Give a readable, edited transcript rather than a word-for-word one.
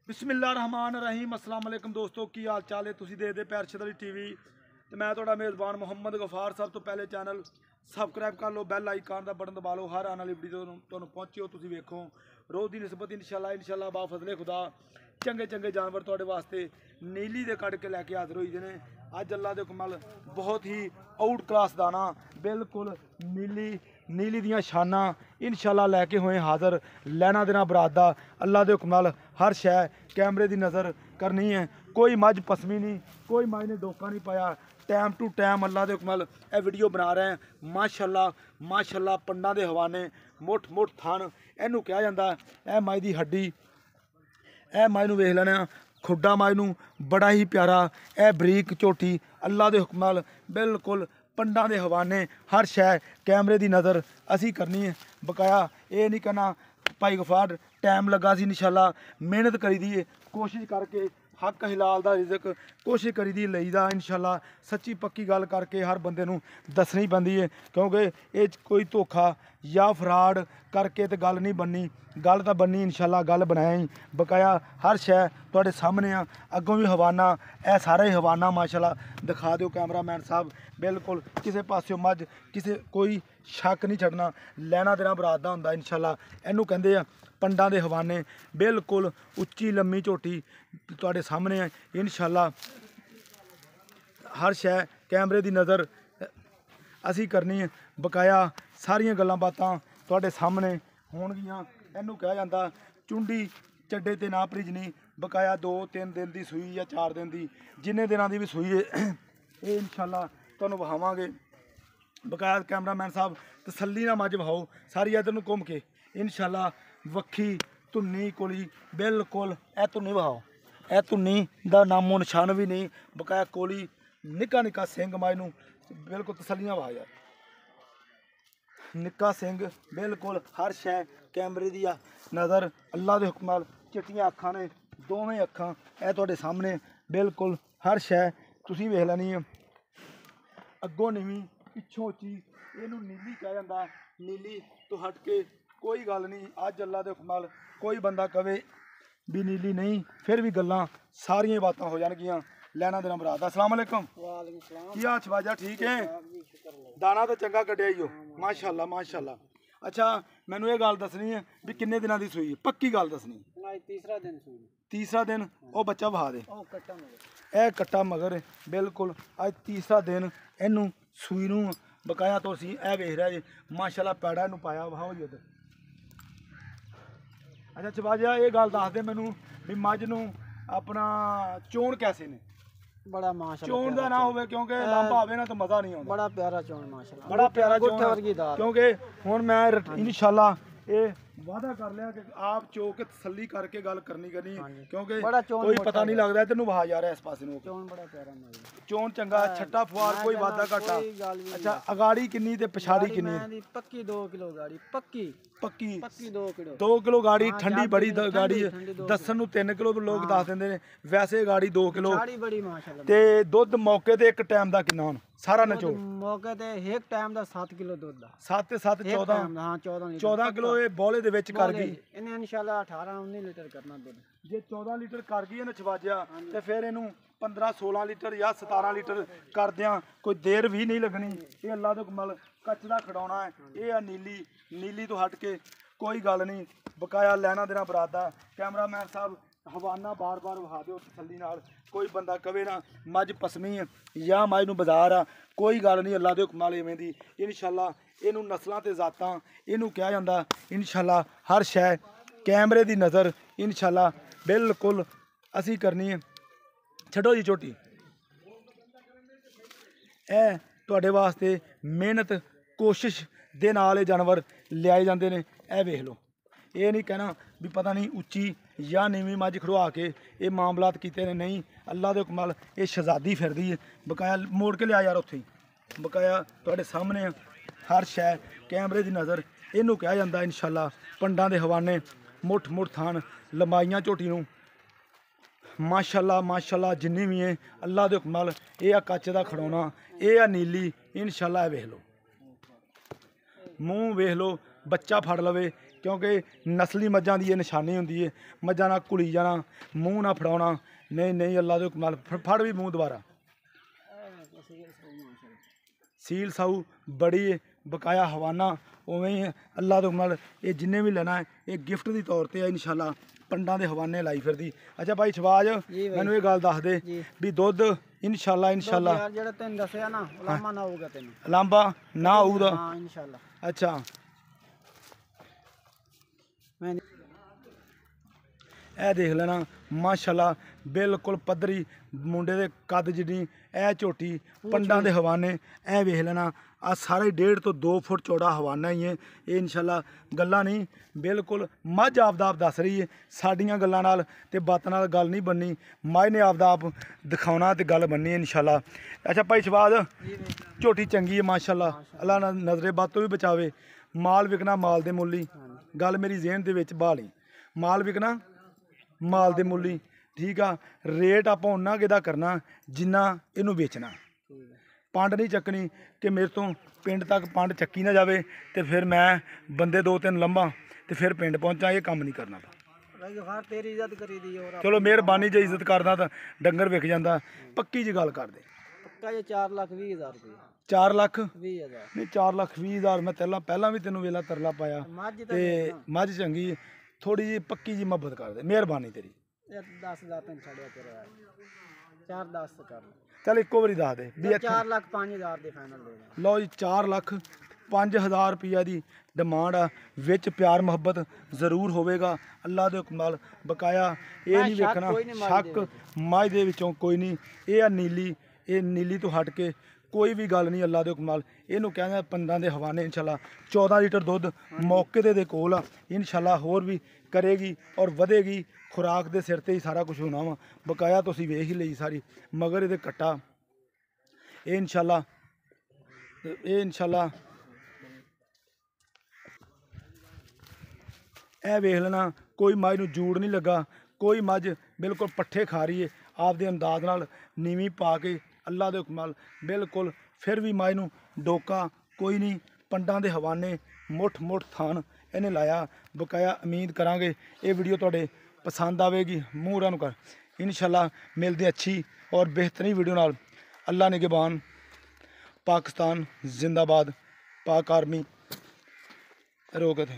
बिस्मिल्लाहिर्रहमानिर्रहीम अस्सलाम वालेकुम दोस्तों की हाल चाल है तुसीं देखदे पैरशद अली टीवी तो मैं तुहाडा मेज़बान मुहम्मद गफार। सब तो पहले चैनल सबसक्राइब कर लो, बैल आइकन का बटन दबा लो, हर आने वाली वीडियो तुहानूं पहुंचे तुसीं वेखो। रोज़ की निस्बत इंशाल्लाह बा फजले खुदा चंगे चंगे जानवर तुहाडे वास्ते नीली दे कड़ के लैके हाज़र होई दे ने। अज अल्लाह दे हुक्म नाल बहुत ही आउट क्लास दाना बिल्कुल नीली नीली दियां शाना इंशाल्लाह लैके होए हाज़र। लैना देना बरादा अल्लाह दे हुक्म नाल हर शै कैमरे की नज़र करनी है। कोई मझ पसमी नहीं, कोई मझ ने डोका नहीं पाया। टाइम टू टाइम अल्लाह के हुक्म नाल यह वीडियो बना रहे हैं। माशाल्लाह माशाल्लाह पंडा के हवाने मुठ मुठ थन इनू कहा जाता है। यह मझ की हड्डी यह मझ नूं वेख लेना खुड्डा मझ नूं बड़ा ही प्यारा। यह बरीक झोटी अल्लाह के हुक्म नाल बिल्कुल पंडा के हवाने हर शै कैमरे की नज़र असी करनी है। बकाया ये नहीं कहना भाई गफार टाइम लगा सी, इंशाल्लाह मेहनत करी दी है, कोशिश करके हक हिलाल दा रिजक कोशिश करी दी लईदा इंशाल्लाह। सच्ची पक्की गल करके हर बंदे नूं दसनी पैंदी है, क्योंकि ये कोई धोखा या फ्राड करके तो गल नहीं बननी। गल तो बननी इंशाल्लाह, गल बनाया ही बकाया हर शै तुहाडे सामने आ। अगों भी हवाना यह सारा ही हवाना माशाल्लाह दिखा दो कैमरामैन साहब। बिल्कुल किसी पासों मझ किसी कोई शक नहीं छड्डना। लैना देना बरात दा हुंदा इंशाल्लाह। इनू कहंदे आ पंडा दे हवाने बिल्कुल उच्ची लम्मी झोटी तुहाडे सामने है इंशाल्लाह। हर शै कैमरे की नज़र असी करनी है। बकाया सारियां गल्लां बातां तुहाडे सामने होणगियां। इनू कहा जाता चुंडी चड्डे ते ना भरिजनी। बकाया 2-3 दिन की सूई या 4 दिन की जिन्ने दिनों की भी सूई है ये इंशाल्लाह तुहानूं वहावांगे। बकाया कैमरामैन साहब तसल्ली ना मझ वहाओ सारी इधर नूं घूम के इंशाल्लाह वक्खी धुन्नी कोली बिल्कुल ए धुन्नी वहाओ। ए धुन्नी दा नामो निशान भी नहीं। बकाया कोली निक्का निक्का सिंह मझ नूं बिल्कुल तसल्लियां वहा यार। निक्का सिंह बिल्कुल हर शै कैमरे की नज़र अल्लाह के हुक्म नाल। चिट्टियां अखां ने दोवें अखां ए तुहाडे सामने बिल्कुल हर शै तुसीं वेख लैनी है। अगों नीवी पिछों उच्ची इनू नीली कहा जाता। नीली तो हट के कोई गल नहीं। अज अल्लाह के हुक्म नाल कोई बंदा कवे भी नीली नहीं, फिर भी गल्लां सारियां बातां हो जाणगियां। लैना देना बरात। अस्सलाम वालेकुम की हाल शबाजा ठीक है? दाना तो चंगा कड्डिया ही हो माशाल्लाह माशाल्लाह। अच्छा मैनू ये गल दसनी है भी किन्ने दिनां दी सूई है? पक्की गल दसनी। तीसरा दिन वो बच्चा बहा दे ए कट्टा मगर बिल्कुल अज तीसरा दिन इनू सूई नूं बकाया तो सी ए वेख रहा जी माशाल्लाह पैड़ा इनू पाया वहाओ जी उधर। अच्छा शबाजा ये गल दस दे मैनू भी मझ नूं अपना चोण कैसे ने? बड़ा माशाल्लाह चोण का ना हो क्योंकि लांबा आवे ना तो मजा नहीं आता। बड़ा प्यारा चोण माशाल्लाह बड़ा प्यारा गुट्ठे वर्गी दाल। क्योंकि हुण मैं इंशाल्लाह ये वादा कर लिया कि आप चो के तसल्ली करके गल करनी क्योंकि कोई पता नहीं लगता तेनू वहा जा रहा है इस पासे नूं। चोण बड़ा प्यारा माशाल्लाह चोण चंगा छट्टा फुआर कोई वादा घाटा। अच्छा अगाड़ी किन्नी ते पछाड़ी किन्नी? पक्की 2 किलो गाड़ी पक्की पक्की 2 किलो 2 किलो गाड़ी ठंडी बड़ी गाड़ी दसन नूं 3 किलो लोग दस दिंदे ने, वैसे गाड़ी 2 किलो बड़ी माशाल्लाह। ते दुध मौके ते एक टाइम दा किन्ना हुण सारा नचो? मौके ते एक टाइम दा 7 किलो दुध दा 7 ते 7 14 हां 14 किलो ये बोले दे विच कर गई। इन्हें इंशाल्लाह 18-19 लीटर करना दुध। जे 14 लीटर कर गई ना छवाजा तो फिर इनू 15-16 लीटर या 17 लीटर कर दियां कोई देर भी नहीं लगनी। ये अल्लाह के हुक्म नाल कचरा खड़ाउणा है। ये नीली नीली तो हट के कोई गल नहीं। बकाया लैना देना बरादा कैमरामैन साहब हवाना बार बार वहा दो तसल्ली नाल। कोई बंदा कवे ना मझ पसमी है या मझ नूं बाजार आ कोई गल नहीं। अल्लाह के हुक्म नाल इवें दी इंशाल्लाह इनू नस्लां ते जातां इनू कहा जाता इंशाल्लाह हर शै कैमरे की नज़र इंशाल्लाह बिल्कुल असी करनी है। छड्डो जी झोटी ए तुहाडे वास्ते मेहनत कोशिश दे नाल जानवर लियाए जाते हैं। ए वेख लो ये नहीं कहना भी पता नहीं उच्ची या नीवी मझ खड़वा के ये मामलात किते ने नहीं। अल्लाह के हुक्म नाल ये शहजादी फिरदी है। बकाया मोड़ के लिया यार उत्थे ही बकाया तुहाडे सामने हर शै कैमरे की नज़र इनू कहा जाता इंशाल्लाह। पंडा के हवाने मुठ मुठ थान लंबाइयां झोटी नूं माशाल्लाह माशाल्लाह जिन्नी भी है अल्लाह के हुक्म नाल ये कच का खड़ौना ये नीली इंशाल्लाह वेख लो मुँह वेख लो बच्चा फड़ लवे ਕਿਉਂਕਿ ਨਸਲੀ ਮੱਝਾਂ ਦੀ ਇਹ ਨਿਸ਼ਾਨੀ ਹੁੰਦੀ ਹੈ। ਮੱਝਾਂ ਨਾਲ ਘੁਲੀ ਜਾਣਾ, ਮੂੰਹ ਨਾ ਫੜਾਉਣਾ, ਨਹੀਂ ਨਹੀਂ ਅੱਲਾ ਦੇ ਹੁਕਮ ਨਾਲ ਫੜ ਵੀ ਮੂੰਹ ਦੁਬਾਰਾ। ਸੀਲ ਸਾਊ ਬੜੀ ਬਕਾਇਆ ਹਵਾਨਾ ਉਵੇਂ ਹੀ ਅੱਲਾ ਦੇ ਹੁਕਮ ਨਾਲ ਇਹ ਜਿੰਨੇ ਵੀ ਲੈਣਾ ਹੈ ਇਹ ਗਿਫਟ ਦੀ ਤੌਰ ਤੇ ਹੈ ਇਨਸ਼ਾਅੱਲਾ। ਪੰਡਾਂ ਦੇ ਹਵਾਨੇ ਲਾਈ ਫਿਰਦੀ। ਅੱਛਾ ਭਾਈ ਸ਼ਬਾਜ ਮੈਨੂੰ ਇਹ ਗੱਲ ਦੱਸ ਦੇ ਵੀ ਦੁੱਧ ਇਨਸ਼ਾਅੱਲਾ ਯਾਰ ਜਿਹੜਾ ਤੈਨੂੰ ਦੱਸਿਆ ਨਾ ਉਲਾਮਾ ਨਾ ਹੋਊਗਾ ਤੈਨੂੰ ਲਾਂਬਾ ਨਾ ਆਊਗਾ। ਹਾਂ ਇਨਸ਼ਾਅੱਲਾ। ਅੱਛਾ ਮੈਂ ਇਹ ਦੇਖ ਲੈਣਾ ਮਾਸ਼ਾਅੱਲਾ ਬਿਲਕੁਲ ਪੱਧਰੀ ਮੁੰਡੇ ਦੇ ਕੱਦ ਜਿੰਨੀ ਇਹ ਝੋਟੀ ਪੰਡਾਂ ਦੇ ਹਵਾਨੇ। ਇਹ ਵੇਖ ਲੈਣਾ ਆ ਸਾਰੇ 1.5 ਤੋਂ 2 ਫੁੱਟ ਚੌੜਾ ਹਵਾਨਾ ਹੀ ਹੈ ਇਹ ਇਨਸ਼ਾਅੱਲਾ। ਗੱਲਾਂ ਨਹੀਂ ਬਿਲਕੁਲ ਮੱਝ ਆਪਦਾ ਆਪ ਦੱਸ ਰਹੀ ਹੈ, ਸਾਡੀਆਂ ਗੱਲਾਂ ਨਾਲ ਤੇ ਬਾਤਾਂ ਨਾਲ ਗੱਲ ਨਹੀਂ ਬਣਨੀ। ਮੱਝ ਨੇ ਆਪਦਾ ਆਪ ਦਿਖਾਉਣਾ ਤੇ ਗੱਲ ਬਣਨੀ ਇਨਸ਼ਾਅੱਲਾ। ਅੱਛਾ ਭਾਈ ਸ਼ਬਾਜ਼ ਝੋਟੀ ਚੰਗੀ ਹੈ ਮਾਸ਼ਾਅੱਲਾ। ਅੱਲਾ ਨਾ ਨਜ਼ਰੇ ਬਦ ਤੋਂ ਵੀ ਬਚਾਵੇ। ਮਾਲ ਵਿਕਣਾ ਮਾਲ ਦੇ ਮੁੱਲ ਹੀ। ਗੱਲ ਮੇਰੀ ਜ਼ਿਹਨ ਦੇ ਵਿੱਚ ਬਹਾਲੀ। ਮਾਲ ਵਿਕਣਾ ਮਾਲ ਦੇ ਮੁੱਲ ਹੀ। ਠੀਕ ਆ ਰੇਟ ਆਪਾਂ ਉਹਨਾਂ ਕਿਹਦਾ ਕਰਨਾ ਜਿੰਨਾ ਇਹਨੂੰ ਵੇਚਣਾ। ਪੰਡ ਨਹੀਂ ਚੱਕਣੀ ਕਿ ਮੇਰੇ ਤੋਂ ਪਿੰਡ ਤੱਕ ਪੰਡ ਚੱਕੀ ਨਾ ਜਾਵੇ ਤੇ ਫਿਰ ਮੈਂ ਬੰਦੇ 2-3 ਲੰਬਾਂ ਤੇ ਫਿਰ ਪਿੰਡ ਪਹੁੰਚਾਂ। ਇਹ ਕੰਮ ਨਹੀਂ ਕਰਨਾ। ਤੇਰੀ ਇੱਜ਼ਤ ਕਰੀ ਦੀ ਹੋਰ ਚਲੋ ਮਿਹਰਬਾਨੀ ਜੇ ਇੱਜ਼ਤ ਕਰਦਾ ਤਾਂ ਡੰਗਰ ਵਿਕ ਜਾਂਦਾ। ਪੱਕੀ ਜੀ ਗੱਲ ਕਰਦੇ ਪੱਕਾ ਜੇ 4,20,000 ਰੁਪਏ 4 ਲੱਖ 20,000 ਨਹੀਂ 4,20,000 ਮੈਂ ਪਹਿਲਾਂ ਵੀ ਤੈਨੂੰ ਵੇਲਾ ਤਰਲਾ ਪਾਇਆ ਤੇ ਮੱਝ ਚੰਗੀ ਥੋੜੀ ਜੀ ਪੱਕੀ ਜੀ ਮੁਹੱਬਤ ਕਰਦੇ। ਮਿਹਰਬਾਨੀ ਤੇਰੀ। 10,000 ਤੈਨੂੰ ਛੱਡਿਆ ਤੇਰਾ 4-10 ਕਰ ਚੱਲ ਇੱਕੋ ਵਾਰੀ ਦੱਸ ਦੇ ਵੀ 4,05,000 ਦੇ ਫਾਈਨਲ ਦੇ ਦੇ। ਲਓ ਜੀ 4,05,000 ਰੁਪਈਆ ਦੀ ਡਿਮਾਂਡ ਆ। ਵਿੱਚ ਪਿਆਰ ਮੁਹੱਬਤ ਜ਼ਰੂਰ ਹੋਵੇਗਾ ਅੱਲਾ ਦੇ ਹੁਕਮ ਨਾਲ। ਬਕਾਇਆ ਇਹ ਨਹੀਂ ਵੇਖਣਾ ਸ਼ੱਕ ਮੱਝ ਦੇ ਵਿੱਚੋਂ ਕੋਈ ਨਹੀਂ। ਇਹ ਆ ਨੀਲੀ, ਇਹ ਨੀਲੀ ਤੋਂ ਹਟ ਕੇ ਕੋਈ ਵੀ ਗੱਲ ਨਹੀਂ ਅੱਲਾ ਦੇ ਹੁਕਮ ਨਾਲ। ਇਹਨੂੰ ਕਹਿੰਦਾ ਪੰਡਾਂ ਦੇ ਹਵਾਨੇ ਇਨਸ਼ਾਅੱਲਾ। 14 ਲੀਟਰ ਦੁੱਧ ਮੌਕੇ ਦੇ ਕੋਲ ਆ ਇਨਸ਼ਾਅੱਲਾ। ਹੋਰ ਵੀ ਕਰੇਗੀ ਔਰ ਵਧੇਗੀ। ਖੁਰਾਕ ਦੇ ਸਿਰ ਤੇ ਹੀ ਸਾਰਾ ਕੁਝ ਹੋਣਾ ਵਾ। ਬਕਾਇਆ ਤੁਸੀਂ ਵੇਖ ਹੀ ਲਈ ਸਾਰੀ। ਮਗਰ ਇਹਦੇ ਕੱਟਾ ਇਹ ਇਨਸ਼ਾਅੱਲਾ ਇਹ ਵੇਖ ਲੈਣਾ। ਕੋਈ ਮੱਝ ਨੂੰ ਜੂੜ ਨਹੀਂ ਲੱਗਾ, ਕੋਈ ਮੱਝ ਬਿਲਕੁਲ ਪੱਠੇ ਖਾ ਰਹੀ ਹੈ ਆਪਦੇ ਅੰਦਾਜ਼ ਨਾਲ ਨੀਵੀਂ ਪਾ ਕੇ ਅੱਲਾ ਦੇ ਹੁਕਮ ਨਾਲ ਬਿਲਕੁਲ। ਫਿਰ ਵੀ ਮੱਝ ਨੂੰ ਡੋਕਾ ਕੋਈ ਨਹੀਂ। ਪੰਡਾਂ ਦੇ ਹਵਾਨੇ ਮੁੱਠ ਥਾਨ ਇਹਨੇ ਲਾਇਆ। ਬਕਾਇਆ ਉਮੀਦ ਕਰਾਂਗੇ ਇਹ ਵੀਡੀਓ ਤੁਹਾਡੇ ਪਸੰਦ ਆਵੇਗੀ। ਮੂਹਰਾਂ ਨੂੰ ਕਰ ਇਨਸ਼ਾਅੱਲਾ। ਮਿਲਦੇ ਅੱਛੀ ਔਰ ਬਿਹਤਰੀਨ ਵੀਡੀਓ ਨਾਲ। ਅੱਲਾ ਨਿਗਹਿਬਾਨ। पाकिस्तान जिंदाबाद। पाक आर्मी रोके थे।